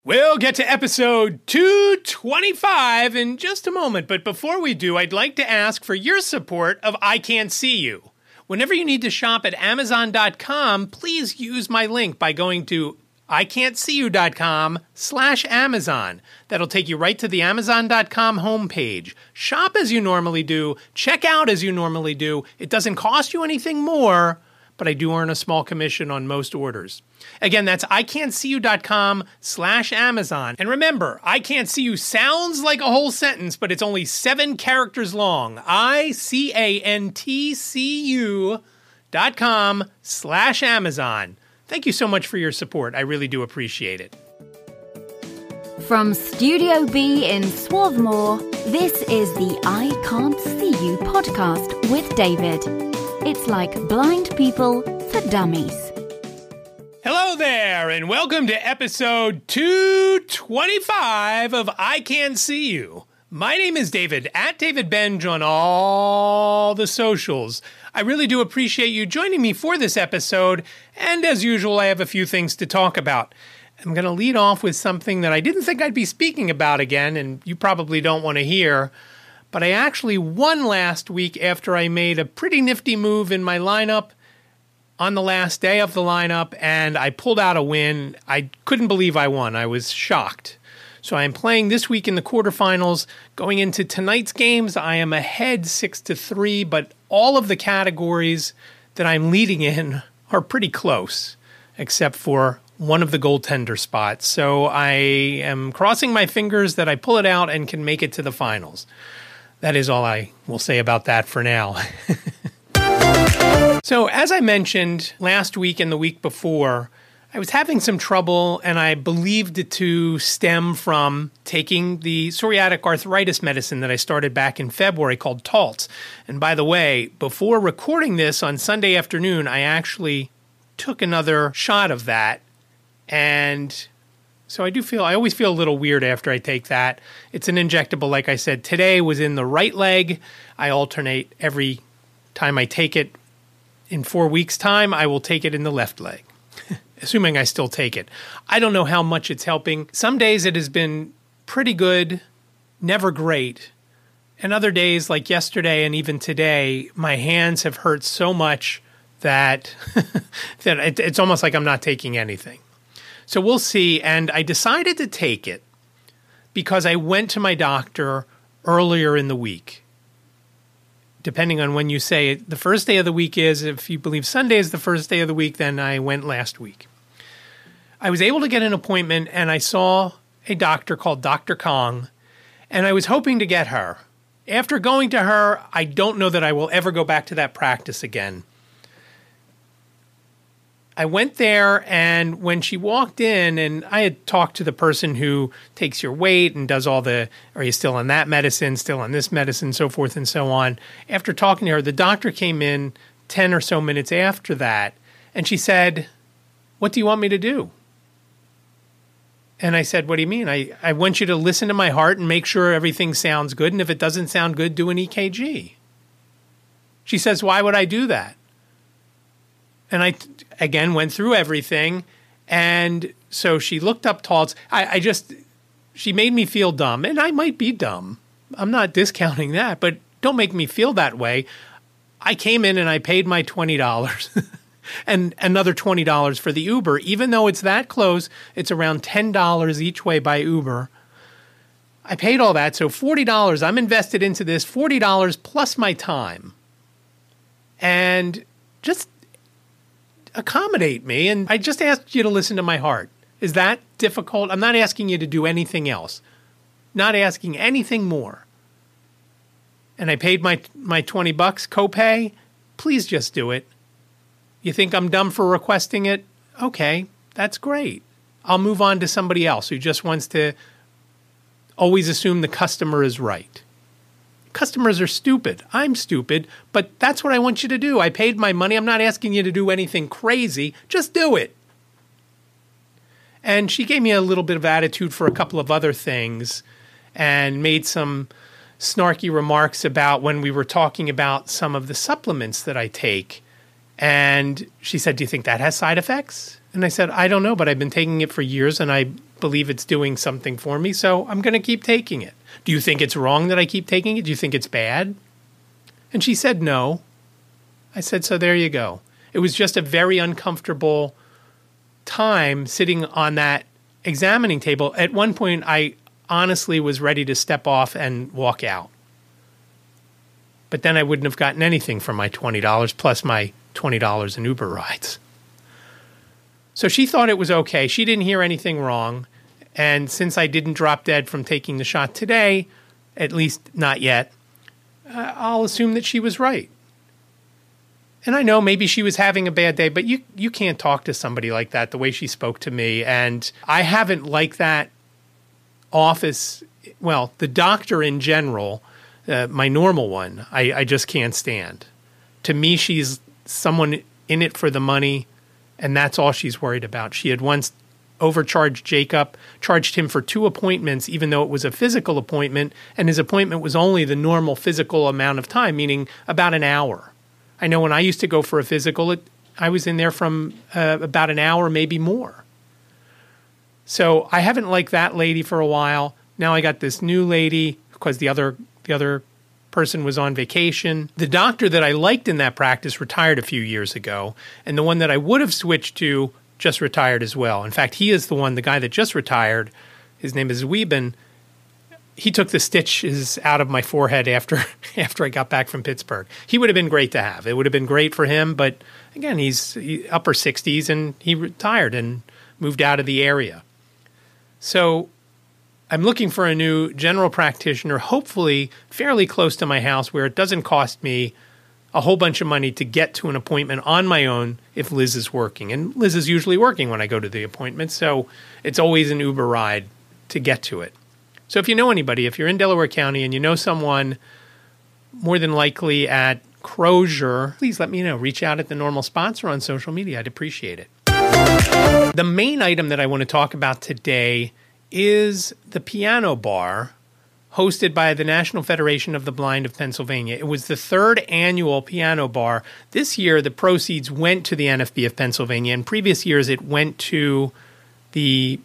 We'll get to episode 225 in just a moment, but before we do, I'd like to ask for your support of iCantCU. Whenever you need to shop at Amazon.com, please use my link by going to iCantCU.com/Amazon. That'll take you right to the Amazon.com homepage. Shop as you normally do, check out as you normally do. It doesn't cost you anything more, but I do earn a small commission on most orders. Again, that's iCantCU.com/Amazon. And remember, iCantCU sounds like a whole sentence, but it's only 7 characters long. iCantCU.com/Amazon. Thank you so much for your support. I really do appreciate it. From Studio B in Swarthmore, this is the I Can't See You podcast with David. It's like blind people for dummies. Hello there, and welcome to episode 225 of iCantCU. My name is David, at David Benj on all the socials. I really do appreciate you joining me for this episode, and as usual, I have a few things to talk about. I'm going to lead off with something that I didn't think I'd be speaking about again, and you probably don't want to hear, but I actually won last week after I made a pretty nifty move in my lineup on the last day of the lineup, and I pulled out a win. I couldn't believe I won. I was shocked. So I'm playing this week in the quarterfinals. Going into tonight's games, I am ahead 6-3, but all of the categories that I'm leading in are pretty close, except for one of the goaltender spots. So I am crossing my fingers that I pull it out and can make it to the finals. That is all I will say about that for now. So as I mentioned last week and the week before, I was having some trouble, and I believed it to stem from taking the psoriatic arthritis medicine that I started back in February called Taltz. And by the way, before recording this on Sunday afternoon, I actually took another shot of that. And so I always feel a little weird after I take that. It's an injectable, like I said. Today was in the right leg. I alternate every time I take it. In 4 weeks' time, I will take it in the left leg, assuming I still take it. I don't know how much it's helping. Some days it has been pretty good, never great. And other days, like yesterday and even today, my hands have hurt so much that, that it's almost like I'm not taking anything. So we'll see. And I decided to take it because I went to my doctor earlier in the week. Depending on when you say it, the first day of the week is, if you believe Sunday is the first day of the week, then I went last week. I was able to get an appointment, and I saw a doctor called Dr. Kong, and I was hoping to get her. After going to her, I don't know that I will ever go back to that practice again. I went there, and when she walked in, and I had talked to the person who takes your weight and does all the, are you still on that medicine, still on this medicine, so forth and so on. After talking to her, the doctor came in 10 or so minutes after that, and she said, "What do you want me to do?" And I said, "What do you mean? I want you to listen to my heart and make sure everything sounds good, and if it doesn't sound good, do an EKG." She says, "Why would I do that?" And I, again, went through everything. And so she looked up Taltz. She made me feel dumb. And I might be dumb. I'm not discounting that. But don't make me feel that way. I came in and I paid my $20 and another $20 for the Uber. Even though it's that close, it's around $10 each way by Uber. I paid all that. So $40. I'm invested into this, $40 plus my time. And just accommodate me, and I just asked you to listen to my heart. Is that difficult? I'm not asking you to do anything else. Not asking anything more. And I paid my $20 copay. Please just do it. You think I'm dumb for requesting it? Okay, that's great. I'll move on to somebody else who just wants to always assume the customer is right. Customers are stupid. I'm stupid, but that's what I want you to do. I paid my money. I'm not asking you to do anything crazy. Just do it. And she gave me a little bit of attitude for a couple of other things and made some snarky remarks about when we were talking about some of the supplements that I take. And she said, "Do you think that has side effects?" And I said, "I don't know, but I've been taking it for years, and I believe it's doing something for me, so I'm going to keep taking it. Do you think it's wrong that I keep taking it? Do you think it's bad? And she said no. I said, so there you go. It was just a very uncomfortable time sitting on that examining table. At one point, I honestly was ready to step off and walk out. But then I wouldn't have gotten anything for my $20 plus my $20 in Uber rides. So she thought it was okay. She didn't hear anything wrong. And since I didn't drop dead from taking the shot today, at least not yet, I'll assume that she was right. And I know maybe she was having a bad day, but you can't talk to somebody like that the way she spoke to me. And I haven't liked that office. Well, the doctor in general, my normal one, I just can't stand. To me, she's someone in it for the money, and that's all she's worried about. She had once overcharged Jacob, charged him for 2 appointments, even though it was a physical appointment, and his appointment was only the normal physical amount of time, meaning about an hour. I know when I used to go for a physical, I was in there from about an hour, maybe more. So I haven't liked that lady for a while. Now I got this new lady because the other person was on vacation. The doctor that I liked in that practice retired a few years ago, and the one that I would have switched to just retired as well. In fact, he is the guy that just retired. His name is Wieben. He took the stitches out of my forehead after I got back from Pittsburgh. He would have been great to have. It would have been great for him, but again, he's upper 60s and he retired and moved out of the area. So I'm looking for a new general practitioner, hopefully fairly close to my house where it doesn't cost me a whole bunch of money to get to an appointment on my own if Liz is working. And Liz is usually working when I go to the appointment, so it's always an Uber ride to get to it. So if you know anybody, if you're in Delaware County and you know someone more than likely at Crozier, please let me know. Reach out at the normal sponsor on social media. I'd appreciate it. The main item that I want to talk about today is the piano bar hosted by the National Federation of the Blind of Pennsylvania. It was the 3rd annual piano bar. This year, the proceeds went to the NFB of Pennsylvania. In previous years, it went to the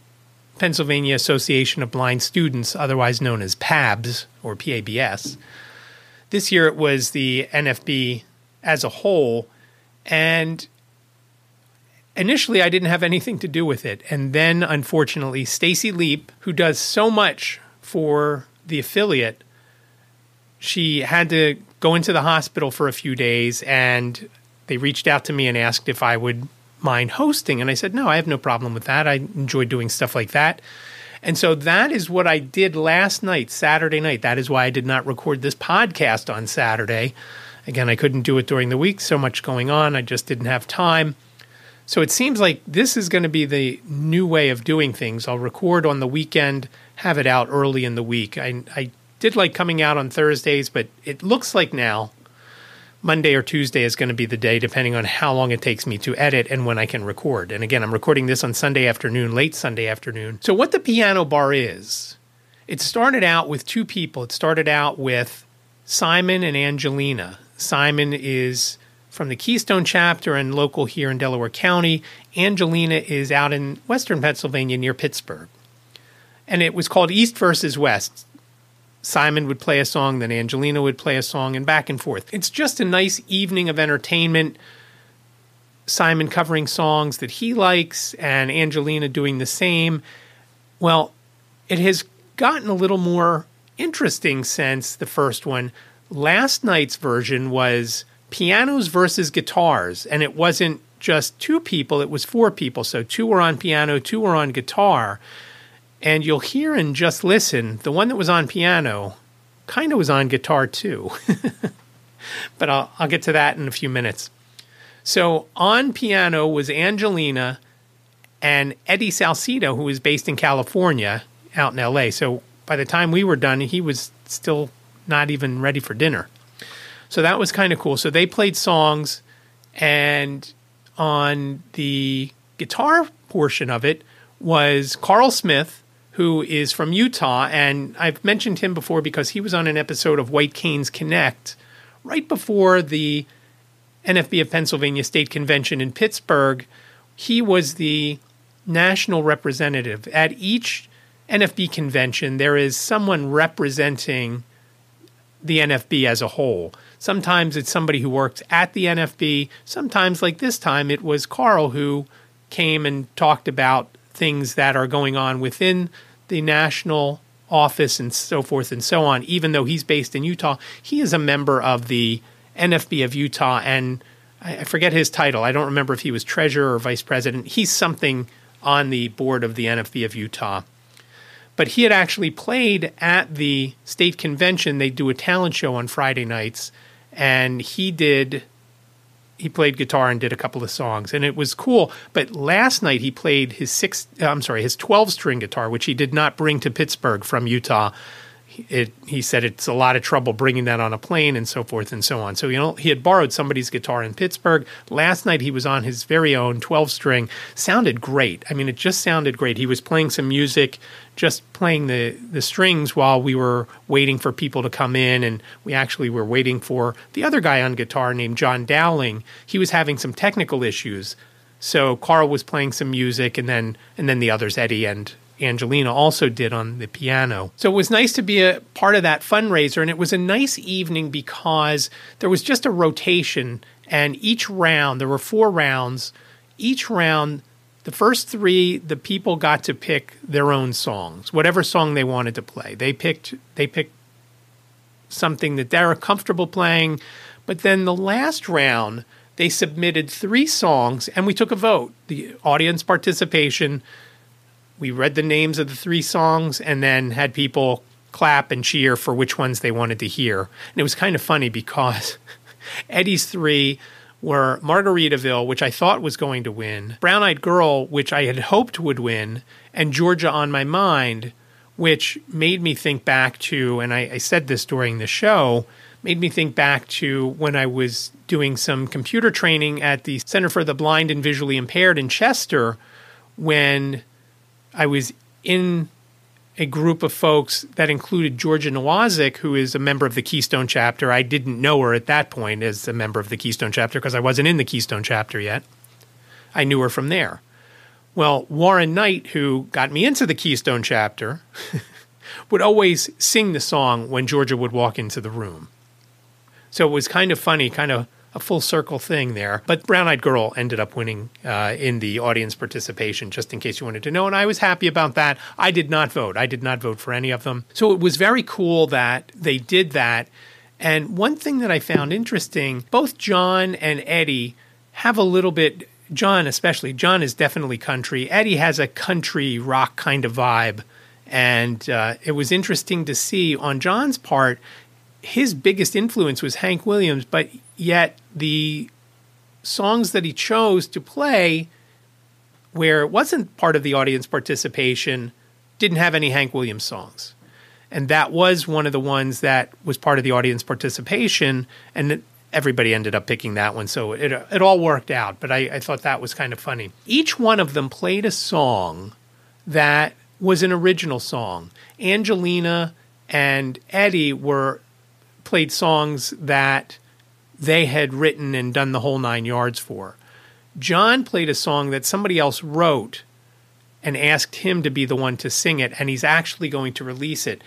Pennsylvania Association of Blind Students, otherwise known as PABS or PABS. This year, it was the NFB as a whole. And initially, I didn't have anything to do with it. And then, unfortunately, Stacy Leap, who does so much for the affiliate, she had to go into the hospital for a few days, and they reached out to me and asked if I would mind hosting. And I said, no, I have no problem with that. I enjoy doing stuff like that. And so that is what I did last night, Saturday night. That is why I did not record this podcast on Saturday. Again, I couldn't do it during the week. So much going on. I just didn't have time. So it seems like this is going to be the new way of doing things. I'll record on the weekend, have it out early in the week. I did like coming out on Thursdays, but it looks like now Monday or Tuesday is going to be the day, depending on how long it takes me to edit and when I can record. And again, I'm recording this on Sunday afternoon, late Sunday afternoon. So what the piano bar is, it started out with 2 people. It started out with Simon and Angelina. Simon is from the Keystone chapter and local here in Delaware County. Angelina is out in western Pennsylvania near Pittsburgh. And it was called East versus West. Simon would play a song, then Angelina would play a song, and back and forth. It's just a nice evening of entertainment. Simon covering songs that he likes, and Angelina doing the same. Well, it has gotten a little more interesting since the first one. Last night's version was pianos versus guitars, and it wasn't just 2 people, it was 4 people. So 2 were on piano, 2 were on guitar. And you'll hear and just listen, the one that was on piano kind of was on guitar too. But I'll get to that in a few minutes. So on piano was Angelina and Eddie Salcido, who is based in California, out in L.A. So by the time we were done, he was still not even ready for dinner. So that was kind of cool. So they played songs, and on the guitar portion of it was Carl Smith, who is from Utah, and I've mentioned him before because he was on an episode of White Canes Connect right before the NFB of Pennsylvania State Convention in Pittsburgh. He was the national representative. At each NFB convention, there is someone representing the NFB as a whole. Sometimes it's somebody who works at the NFB. Sometimes, like this time, it was Carl who came and talked about things that are going on within the national office and so forth and so on. Even though he's based in Utah, he is a member of the NFB of Utah, and I forget his title. I don't remember if he was treasurer or vice president. He's something on the board of the NFB of Utah. But he had actually played at the state convention. They do a talent show on Friday nights, and he played guitar and did a couple of songs, and it was cool. But last night he played his 12-string guitar, which he did not bring to Pittsburgh from Utah. He said it's a lot of trouble bringing that on a plane and so forth and so on. So, he had borrowed somebody's guitar in Pittsburgh. Last night he was on his very own 12-string. Sounded great. I mean, it just sounded great. He was playing some music, just playing the strings while we were waiting for people to come in, and we actually were waiting for the other guy on guitar named John Dowling. He was having some technical issues. So Carl was playing some music, and then the others, Eddie and Angelina, also did on the piano. So it was nice to be a part of that fundraiser, and it was a nice evening because there was just a rotation, and each round, there were 4 rounds, each round, the first 3, the people got to pick their own songs, whatever song they wanted to play. They picked something that they're comfortable playing, but then the last round, they submitted 3 songs, and we took a vote. The audience participation. We read the names of the 3 songs and then had people clap and cheer for which ones they wanted to hear. And it was kind of funny because Eddie's 3 were Margaritaville, which I thought was going to win, Brown Eyed Girl, which I had hoped would win, and Georgia on My Mind, which made me think back to, and I said this during the show, made me think back to when I was doing some computer training at the Center for the Blind and Visually Impaired in Chester, when I was in a group of folks that included Georgia Nowazik, who is a member of the Keystone chapter. I didn't know her at that point as a member of the Keystone chapter because I wasn't in the Keystone chapter yet. I knew her from there. Well, Warren Knight, who got me into the Keystone chapter, would always sing the song when Georgia would walk into the room. So it was kind of funny, kind of a full circle thing there. But Brown Eyed Girl ended up winning in the audience participation, just in case you wanted to know. And I was happy about that. I did not vote. I did not vote for any of them. So it was very cool that they did that. And one thing that I found interesting, both John and Eddie have a little bit, John especially, John is definitely country. Eddie has a country rock kind of vibe. And it was interesting to see on John's part, his biggest influence was Hank Williams, but yet the songs that he chose to play where it wasn't part of the audience participation didn't have any Hank Williams songs. And that was one of the ones that was part of the audience participation, and everybody ended up picking that one. So it all worked out, but I thought that was kind of funny. Each one of them played a song that was an original song. Angelina and Eddie played songs that they had written and done the whole 9 yards for. John played a song that somebody else wrote and asked him to be the one to sing it, and he's actually going to release it.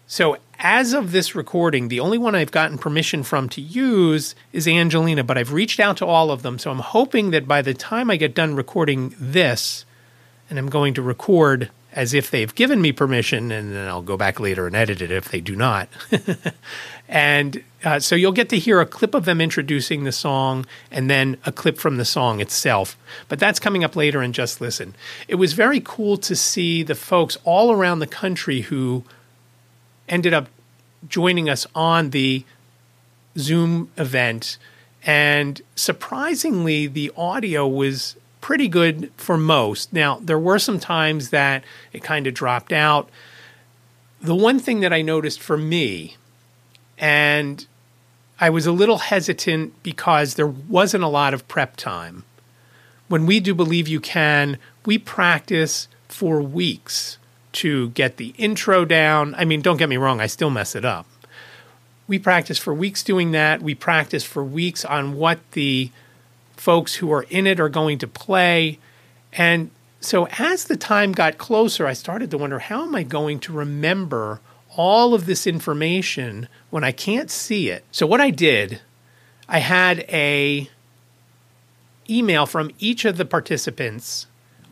So as of this recording, the only one I've gotten permission from to use is Angelina, but I've reached out to all of them, so I'm hoping that by the time I get done recording this, and I'm going to record as if they've given me permission, and then I'll go back later and edit it if they do not. And so you'll get to hear a clip of them introducing the song and then a clip from the song itself. But that's coming up later in Just Listen. It was very cool to see the folks all around the country who ended up joining us on the Zoom event. And surprisingly, the audio was pretty good for most. Now, there were some times that it kind of dropped out. The one thing that I noticed for me, and I was a little hesitant because there wasn't a lot of prep time. When we do Believe You Can, we practice for weeks to get the intro down. I mean, don't get me wrong, I still mess it up. We practice for weeks doing that. We practice for weeks on what the folks who are in it are going to play. And So as the time got closer, I started to wonder, how am I going to remember all of this information when I can't see it? So what I did, I had a email from each of the participants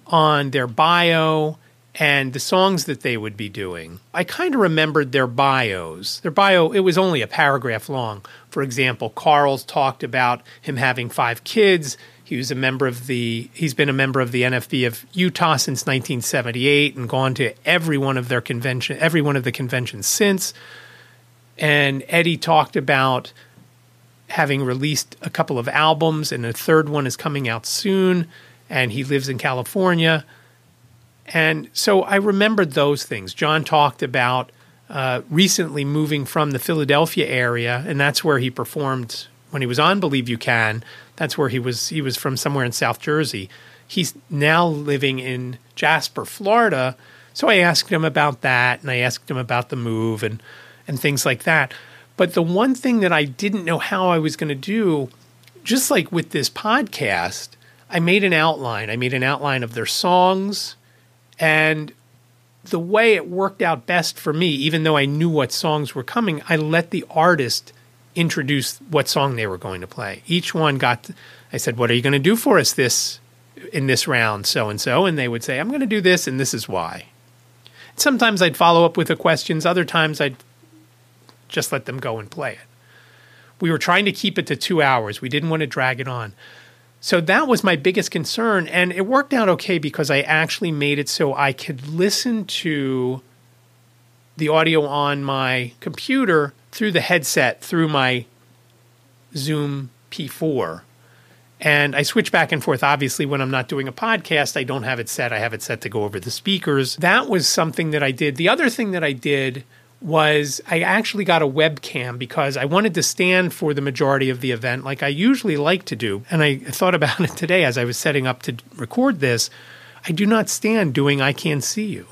on their bio and the songs that they would be doing. I kind of remembered their bios. Their bio, it was only a paragraph long. For example, Carl's talked about him having 5 kids. He's been a member of the NFB of Utah since 1978 and gone to every one of the conventions since. And Eddie talked about having released a couple of albums, and a third one is coming out soon, and he lives in California. And so I remembered those things. John talked about recently moving from the Philadelphia area, and that's where he performed when he was on Believe You Can. That's where he was from, somewhere in South Jersey. He's now living in Jasper, Florida. So I asked him about that, and I asked him about the move and things like that. But the one thing that I didn't know how I was going to do, just like with this podcast, I made an outline. I made an outline of their songs, and the way it worked out best for me, even though I knew what songs were coming, I let the artist introduce what song they were going to play. Each one I said, what are you going to do for us in this round, so-and-so? And they would say, I'm going to do this, and this is why. Sometimes I'd follow up with the questions. Other times I'd just let them go and play it. We were trying to keep it to 2 hours. We didn't want to drag it on. So that was my biggest concern, and it worked out okay because I actually made it so I could listen to the audio on my computer through the headset, through my Zoom P4. And I switch back and forth. Obviously, when I'm not doing a podcast, I don't have it set. I have it set to go over the speakers. That was something that I did. The other thing that I did was I actually got a webcam because I wanted to stand for the majority of the event like I usually like to do. And I thought about it today as I was setting up to record this. I do not stand doing iCantCU.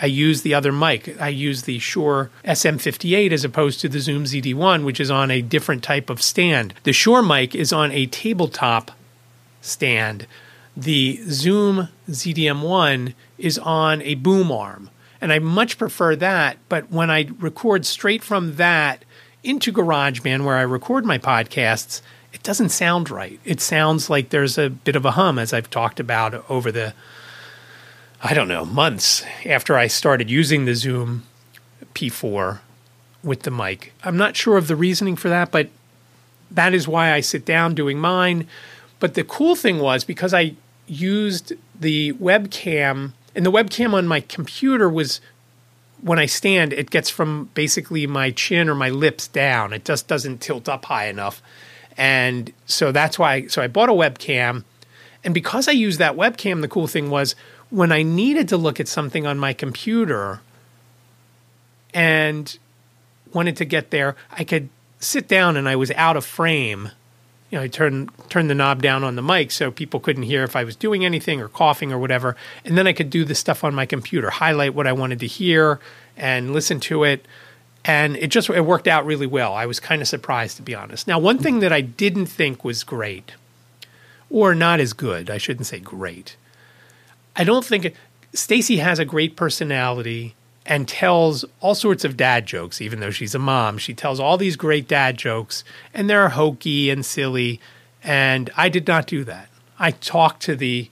I use the other mic. I use the Shure SM58 as opposed to the Zoom ZD1, which is on a different type of stand. The Shure mic is on a tabletop stand. The Zoom ZDM1 is on a boom arm. And I much prefer that, but when I record straight from that into GarageBand, where I record my podcasts, it doesn't sound right. It sounds like there's a bit of a hum, as I've talked about over the, months after I started using the Zoom P4 with the mic. I'm not sure of the reasoning for that, but that is why I sit down doing mine. But the cool thing was, because I used the webcam, and the webcam on my computer was, when I stand, it gets from basically my chin or my lips down. It just doesn't tilt up high enough. And so that's why, I bought a webcam. And because I used that webcam, the cool thing was, when I needed to look at something on my computer and wanted to get there, I could sit down and I was out of frame. I turned the knob down on the mic so people couldn't hear if I was doing anything or coughing or whatever. And then I could do the stuff on my computer, highlight what I wanted to hear and listen to it. And it worked out really well. I was kind of surprised, to be honest. Now, one thing that I didn't think was great, or not as good, I shouldn't say great. I don't think Stacy has a great personality and tells all sorts of dad jokes, even though she's a mom. She tells all these great dad jokes, and they're hokey and silly, and I did not do that. I talked to the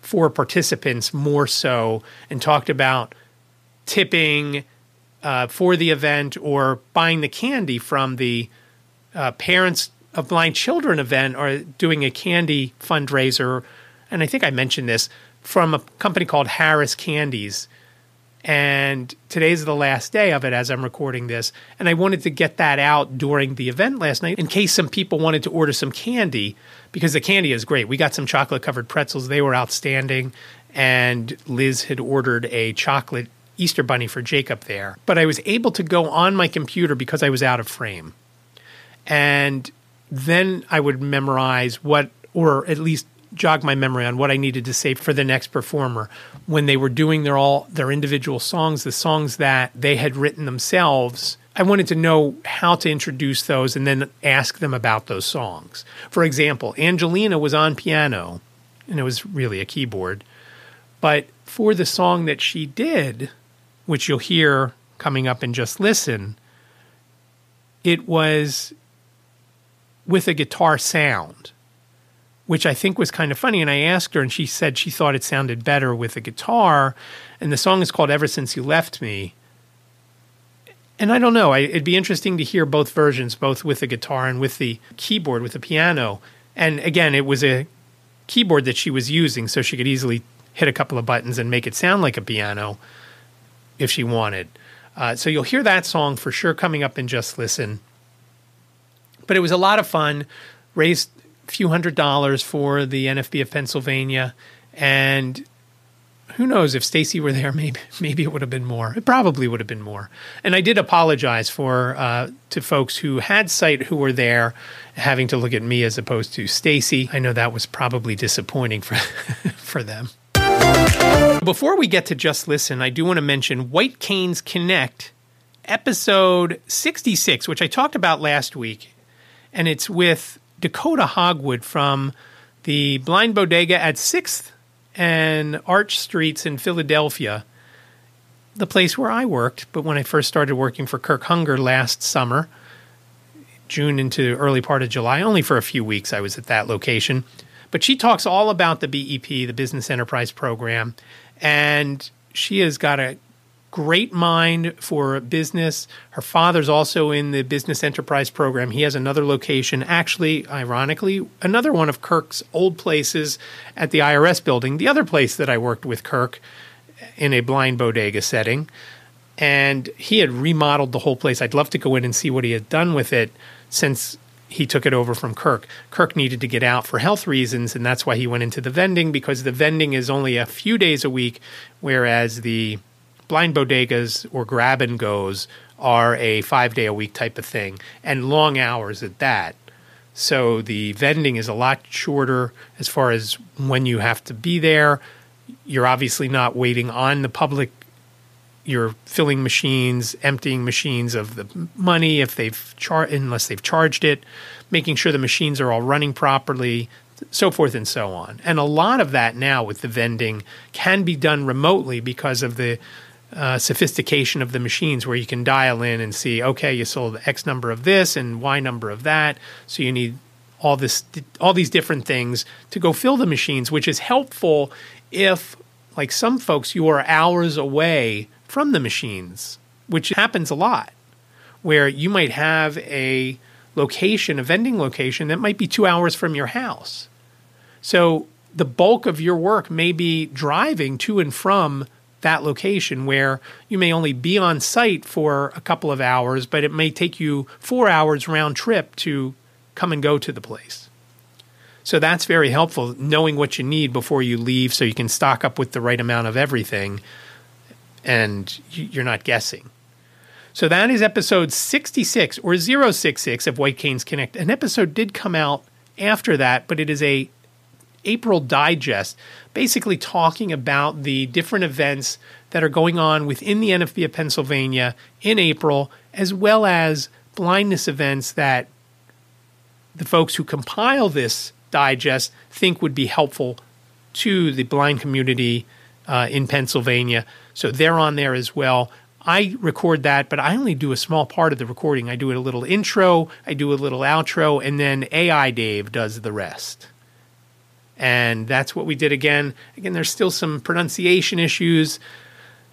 4 participants more so and talked about tipping for the event or buying the candy from the Parents of Blind Children event, or doing a candy fundraiser. And I think I mentioned this, from a company called Harris Candies. And today's the last day of it as I'm recording this. And I wanted to get that out during the event last night in case some people wanted to order some candy, because the candy is great. We got some chocolate-covered pretzels. They were outstanding. And Liz had ordered a chocolate Easter bunny for Jacob there. But I was able to go on my computer because I was out of frame. And then I would memorize or at least jog my memory on what I needed to say for the next performer. When they were doing their individual songs, the songs that they had written themselves, I wanted to know how to introduce those and then ask them about those songs. For example, Angelina was on piano, and it was really a keyboard, But for the song that she did, which you'll hear coming up in Just Listen, it was with a guitar sound, which I think was kind of funny. And I asked her, and she said she thought it sounded better with a guitar. And the song is called Ever Since You Left Me. And I don't know. It'd be interesting to hear both versions, both with the guitar and with the keyboard, with the piano. And again, it was a keyboard that she was using, so she could easily hit a couple of buttons and make it sound like a piano if she wanted. So you'll hear that song for sure coming up in Just Listen. But it was a lot of fun. Raised a few $100s for the NFB of Pennsylvania. And who knows, if Stacy were there, maybe it would have been more. It probably would have been more. And I did apologize to folks who had sight who were there, having to look at me as opposed to Stacy. I know that was probably disappointing for them. Before we get to Just Listen, I do want to mention White Canes Connect, episode 66, which I talked about last week. And it's with Dakota Hogwood from the Blind Bodega at 6th and Arch Streets in Philadelphia, the place where I worked. But when I first started working for Kirk Hunger last summer, June into early part of July, only for a few weeks I was at that location. But she talks all about the BEP, the Business Enterprise Program, and she has got a great mind for business. Her father's also in the Business Enterprise Program. He has another location, actually, ironically, another one of Kirk's old places at the IRS building, the other place that I worked with Kirk in a blind bodega setting. And he had remodeled the whole place. I'd love to go in and see what he had done with it since he took it over from Kirk. Kirk needed to get out for health reasons, and that's why he went into the vending, because the vending is only a few days a week, whereas the blind bodegas or grab and goes are a 5-day-a-week type of thing, and long hours at that. So the vending is a lot shorter as far as when you have to be there. You're obviously not waiting on the public. You're filling machines, emptying machines of the money if unless they've charged it, making sure the machines are all running properly, so forth and so on. And a lot of that now with the vending can be done remotely because of the sophistication of the machines, where you can dial in and see, okay, you sold X number of this and Y number of that, so you need all these different things to go fill the machines, which is helpful if, like some folks, you are hours away from the machines, which happens a lot, where you might have a vending location that might be 2 hours from your house. So the bulk of your work may be driving to and from that location, where you may only be on site for a couple of hours, but it may take you 4 hours round trip to come and go to the place. So that's very helpful, knowing what you need before you leave so you can stock up with the right amount of everything and you're not guessing. So that is episode 66 or 066 of White Canes Connect. An episode did come out after that, but it is a April digest, basically talking about the different events that are going on within the NFB of Pennsylvania in April, as well as blindness events that the folks who compile this digest think would be helpful to the blind community in Pennsylvania. So they're on there as well. I record that, but I only do a small part of the recording. I do a little intro, I do a little outro, and then AI Dave does the rest. And that's what we did again. Again, there's still some pronunciation issues.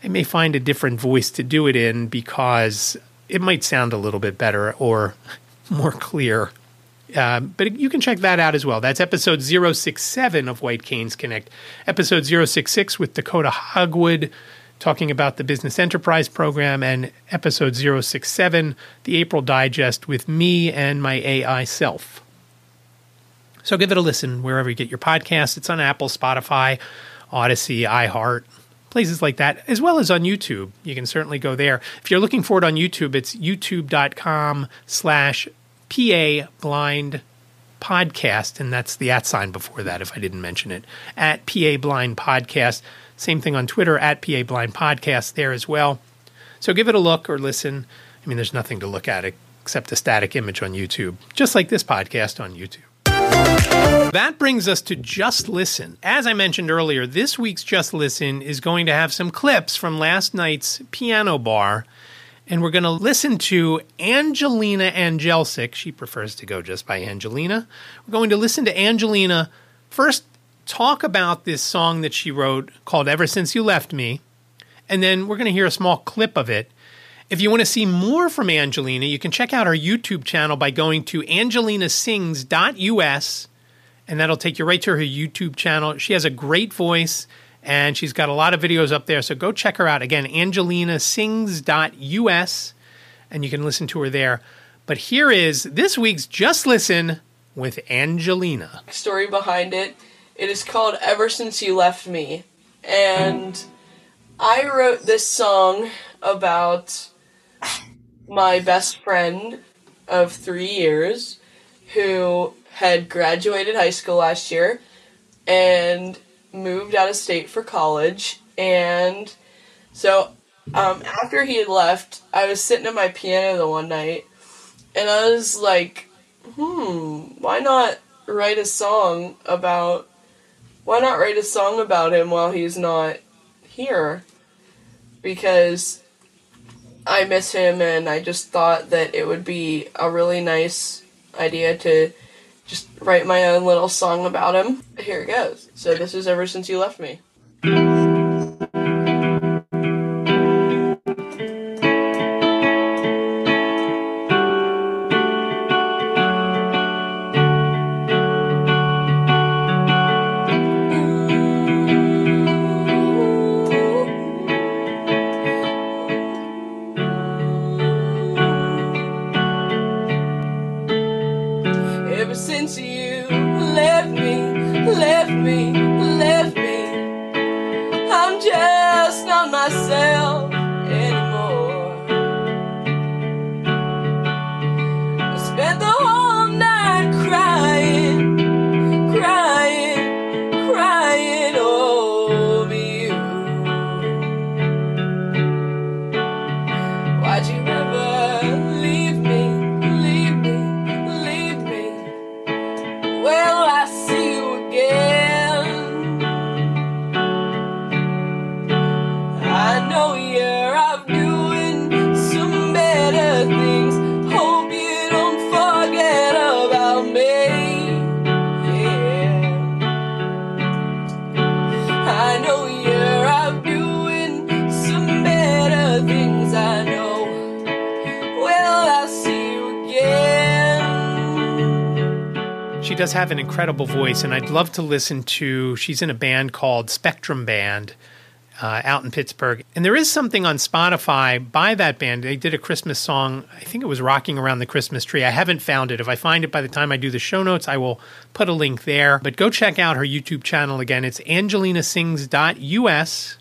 I may find a different voice to do it in because it might sound a little bit better or more clear. But you can check that out as well. That's episode 067 of White Canes Connect. Episode 066 with Dakota Hogwood, talking about the Business Enterprise Program, and episode 067, the April Digest, with me and my AI self. So give it a listen wherever you get your podcasts. It's on Apple, Spotify, Odyssey, iHeart, places like that, as well as on YouTube. You can certainly go there. If you're looking for it on YouTube, it's youtube.com/PA Blind Podcast, and that's the @sign before that, if I didn't mention it, at PA Blind Podcast. Same thing on Twitter, at PA Blind Podcast there as well. So give it a look or listen. I mean, there's nothing to look at except a static image on YouTube, just like this podcast on YouTube. That brings us to Just Listen. As I mentioned earlier, this week's Just Listen is going to have some clips from last night's piano bar, and we're going to listen to Angelina Angelsic. She prefers to go just by Angelina. We're going to listen to Angelina first talk about this song that she wrote called Ever Since You Left Me, and then we're going to hear a small clip of it. If you want to see more from Angelina, you can check out her YouTube channel by going to angelinasings.us, and that'll take you right to her YouTube channel. She has a great voice, and she's got a lot of videos up there, so go check her out. Again, angelinasings.us, and you can listen to her there. But here is this week's Just Listen with Angelina. Story behind it. It is called Ever Since You Left Me, and I wrote this song about my best friend of 3 years who had graduated high school last year and moved out of state for college. And so after he had left, I was sitting at my piano the one night and I was like, why not write a song about him while he's not here? Because I miss him, and I just thought that it would be a really nice idea to just write my own little song about him. Here it goes. So this is Ever Since You Left Me. Ever since you left me, I'm just not myself anymore. I spent the whole night crying over you. Why'd you ever leave me? Well, I see you again. I know you're out doing some better things. Hope you don't forget about me. Yeah, I know you're out doing some better things. I know. Well, I see you again. She does have an incredible voice, and I'd love to listen to, she's in a band called Spectrum Band out in Pittsburgh. And there is something on Spotify by that band. They did a Christmas song. I think it was Rocking Around the Christmas Tree. I haven't found it. If I find it by the time I do the show notes, I will put a link there. But go check out her YouTube channel. Again, it's angelinasings.us,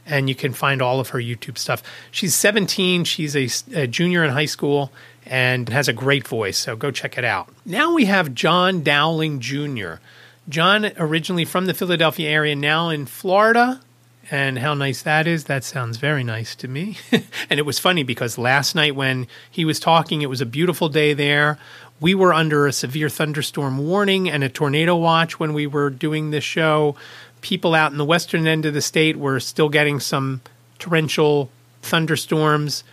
and you can find all of her YouTube stuff. She's 17. She's a junior in high school and has a great voice, so go check it out. Now we have John Dowling Jr. John, originally from the Philadelphia area, now in Florida, and how nice that is. That sounds very nice to me. And it was funny because last night when he was talking, it was a beautiful day there. We were under a severe thunderstorm warning and a tornado watch when we were doing this show. People out in the western end of the state were still getting some torrential thunderstorms.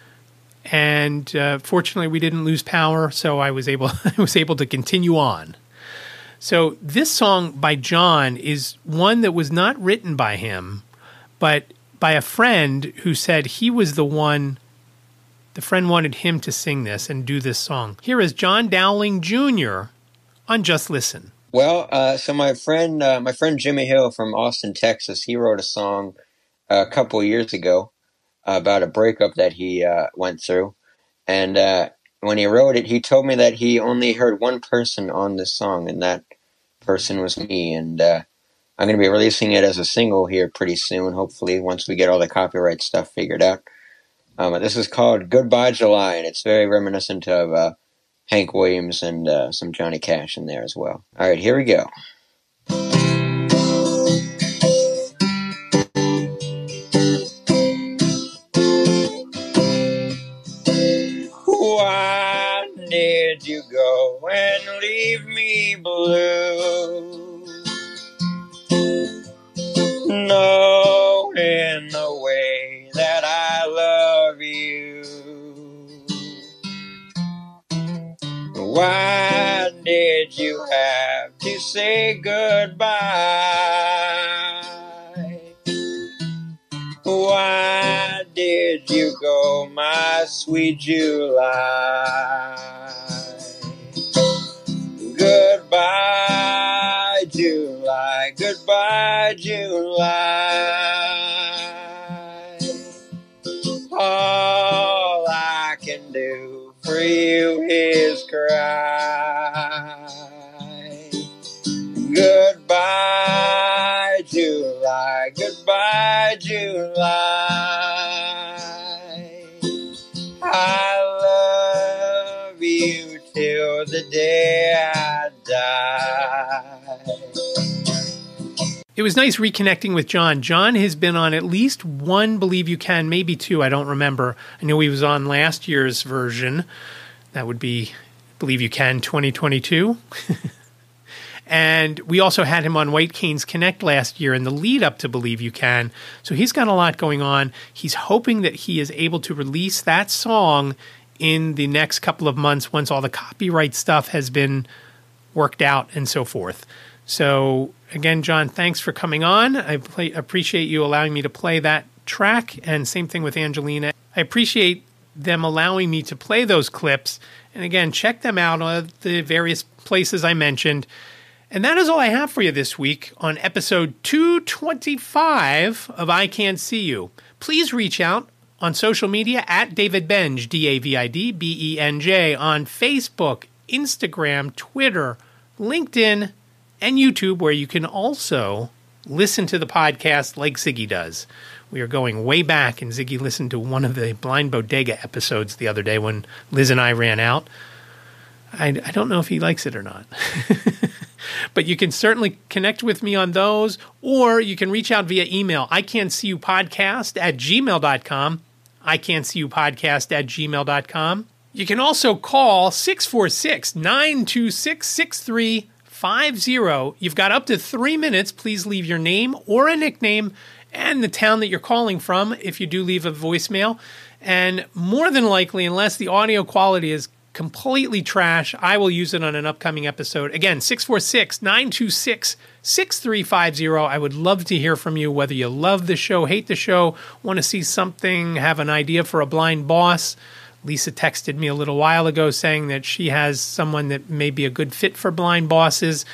And fortunately, we didn't lose power, so I was able to continue on. So this song by John is one that was not written by him, but by a friend who said he was the one. The friend wanted him to sing this and do this song. Here is John Dowling Jr. on Just Listen. Well, so my friend Jimmy Hill from Austin, Texas, he wrote a song a couple years ago about a breakup that he went through. And when he wrote it, he told me that he only heard one person on this song, and that person was me. And I'm going to be releasing it as a single here pretty soon, hopefully, once we get all the copyright stuff figured out. This is called Goodbye July, and it's very reminiscent of Hank Williams and some Johnny Cash in there as well. All right, here we go. Why did you go and leave me blue. Knowing the way that I love you. Why did you have to say goodbye? Why did you go, my sweet July? Goodbye, July. Goodbye, July. All I can do for you is cry. Goodbye, July. Goodbye, July. I love you till the day I die. It was nice reconnecting with John. John has been on at least one Believe You Can, maybe two, I don't remember. I know he was on last year's version. That would be Believe You Can 2022. And we also had him on White Canes Connect last year in the lead up to Believe You Can. So he's got a lot going on. He's hoping that he is able to release that song in the next couple of months once all the copyright stuff has been worked out and so forth. So again, John, thanks for coming on. I appreciate you allowing me to play that track, and same thing with Angelina. I appreciate them allowing me to play those clips. And again, check them out on the various places I mentioned. And that is all I have for you this week on episode 225 of iCantCU. Please reach out on social media at David Benj, DavidBenj, on Facebook, Instagram, Twitter, LinkedIn, and YouTube, where you can also listen to the podcast like Ziggy does. We are going way back, and Ziggy listened to one of the Blind Bodega episodes the other day when Liz and I ran out. I don't know if he likes it or not. But you can certainly connect with me on those, or you can reach out via email, iCantCUpodcast@gmail.com, iCantCUpodcast@gmail.com. You can also call 646-926-6350. You've got up to 3 minutes. Please leave your name or a nickname and the town that you're calling from if you do leave a voicemail. And more than likely, unless the audio quality is completely trash, I will use it on an upcoming episode. Again, 646-926-6350. I would love to hear from you, whether you love the show, hate the show, want to see something, have an idea for a blind boss. Lisa texted me a little while ago saying that she has someone that may be a good fit for blind bosses.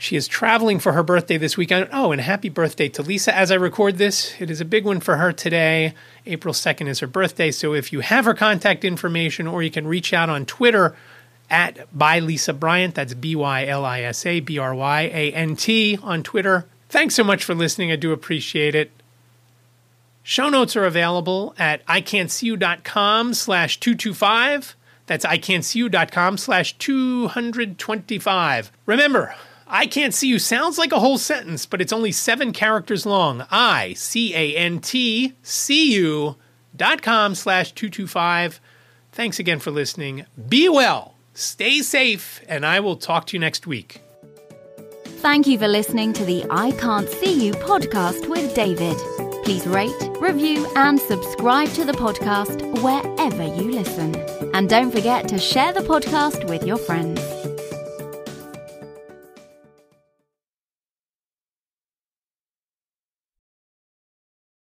She is traveling for her birthday this weekend. Oh, and happy birthday to Lisa. As I record this, it is a big one for her today. April 2nd is her birthday. So if you have her contact information, or you can reach out on Twitter at @ByLisaBryant. That's BYLISABRYANT on Twitter. Thanks so much for listening. I do appreciate it. Show notes are available at iCantCU.com/225. That's iCantCU.com/225. Remember, iCantCU sounds like a whole sentence, but it's only 7 characters long. iCantCU.com/225. Thanks again for listening. Be well, stay safe, and I will talk to you next week. Thank you for listening to the I Can't See You podcast with David. Please rate, review, and subscribe to the podcast wherever you listen. And don't forget to share the podcast with your friends.